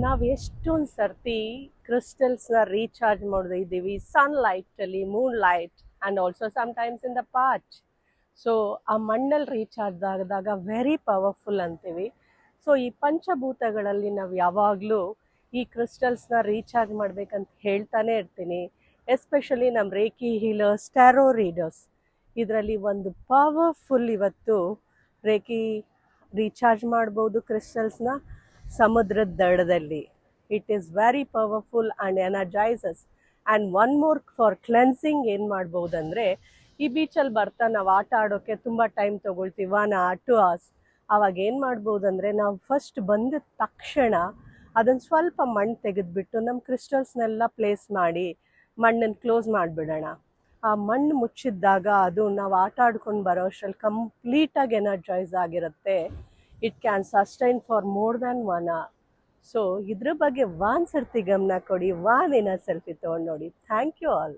ನಾವು ಎಷ್ಟೊಂದು ಸರ್ತಿ ಕ್ರಿಸ್ಟಲ್ಸ್ನ ರೀಚಾರ್ಜ್ ಮಾಡಿದ್ದೀವಿ ಸನ್ಲೈಟಲ್ಲಿ, moonlight and also sometimes in the patch. So ಆ ಮಣ್ಣಲ್ಲಿ ರೀಚಾರ್ಜ್ ಆದಾಗ ವೆರಿ ಪವರ್ಫುಲ್ ಅಂತೀವಿ. ಸೊ ಈ ಪಂಚಭೂತಗಳಲ್ಲಿ ನಾವು ಯಾವಾಗಲೂ ಈ ಕ್ರಿಸ್ಟಲ್ಸ್ನ ರೀಚಾರ್ಜ್ ಮಾಡಬೇಕಂತ ಹೇಳ್ತಾನೆ ಇರ್ತೀನಿ. ಎಸ್ಪೆಷಲಿ ನಮ್ಮ ರೇಕಿ ಹೀಲರ್ಸ್, ಟ್ಯಾರೋ ರೀಡರ್ಸ್, ಇದರಲ್ಲಿ ಒಂದು ಪವರ್ಫುಲ್ ಇವತ್ತು ರೇಕಿ ರೀಚಾರ್ಜ್ ಮಾಡ್ಬೋದು ಕ್ರಿಸ್ಟಲ್ಸ್ನ ಸಮುದ್ರದ ದಡದಲ್ಲಿ. It is very powerful and energises. And one more for cleansing ಏನು ಮಾಡ್ಬೋದಂದರೆ, ಈ ಬೀಚಲ್ಲಿ ಬರ್ತಾ ನಾವು ಆಟ ಆಡೋಕ್ಕೆ ತುಂಬ ಟೈಮ್ ತೊಗೊಳ್ತೀವಿ, 1 hour 2 hours. ಆವಾಗ ಏನು ಮಾಡ್ಬೋದಂದರೆ, ನಾವು ಫಸ್ಟ್ ಬಂದ ತಕ್ಷಣ ಅದನ್ನು ಸ್ವಲ್ಪ ಮಣ್ಣು ತೆಗೆದುಬಿಟ್ಟು ನಮ್ಮ ಕ್ರಿಸ್ಟಲ್ಸ್ನೆಲ್ಲ ಪ್ಲೇಸ್ ಮಾಡಿ ಮಣ್ಣನ್ನು ಕ್ಲೋಸ್ ಮಾಡಿಬಿಡೋಣ. ಆ ಮಣ್ಣು ಮುಚ್ಚಿದ್ದಾಗ ಅದು ನಾವು ಆಟ ಆಡ್ಕೊಂಡು ಬರೋ ಅಷ್ಟರಲ್ಲಿ ಕಂಪ್ಲೀಟಾಗಿ ಎನರ್ಜೈಸ್ ಆಗಿರುತ್ತೆ. It can sustain for more than 1 hour. So ಇದ್ರ ಬಗ್ಗೆ ಸರ್ತಿ ಗಮನ ಕೊಡಿ, ಇನ್ನ ಸೆಲ್ಫಿ ತೊಗೊಂಡು ನೋಡಿ. Thank you all.